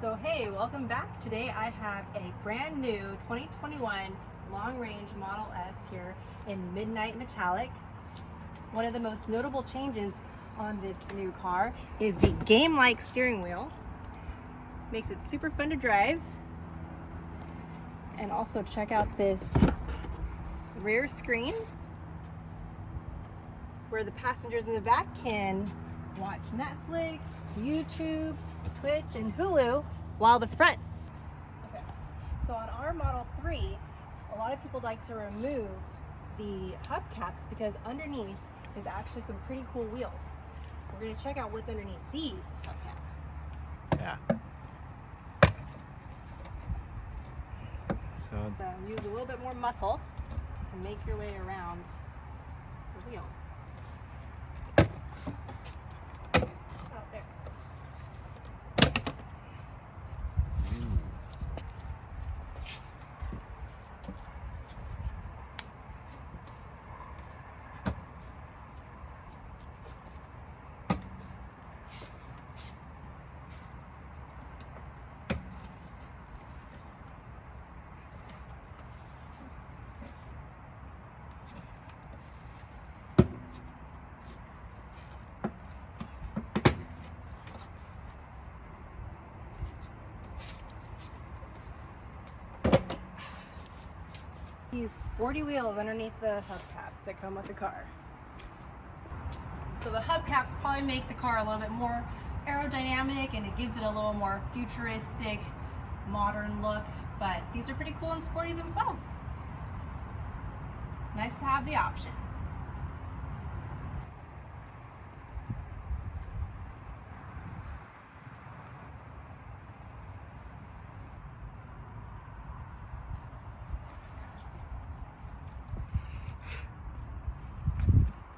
So hey, welcome back. Today I have a brand new 2021 Long Range Model S here in Midnight Metallic. One of the most notable changes on this new car is the game-like steering wheel. Makes it super fun to drive. And also check out this rear screen where the passengers in the back can watch Netflix, YouTube, Twitch, and Hulu while the front. Okay. So on our Model 3, a lot of people like to remove the hubcaps because underneath is actually some pretty cool wheels. We're going to check out what's underneath these hubcaps. Yeah. So Use a little bit more muscle and make your way around the wheel. Oh, there. These sporty wheels underneath the hubcaps that come with the car. So the hubcaps probably make the car a little bit more aerodynamic and it gives it a little more futuristic, modern look, but these are pretty cool and sporty themselves. Nice to have the option.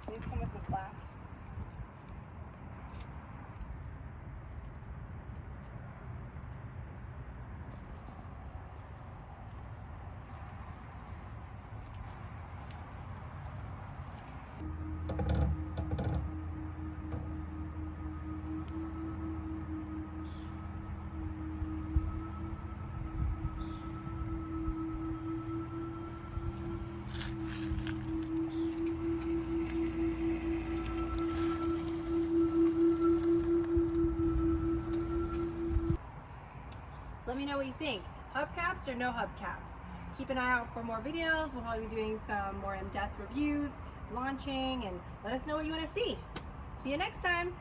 These come with the black. Let me know what you think. Hubcaps or no hubcaps? Keep an eye out for more videos. We'll probably be doing some more in-depth reviews, launching, and let us know what you want to see. See you next time.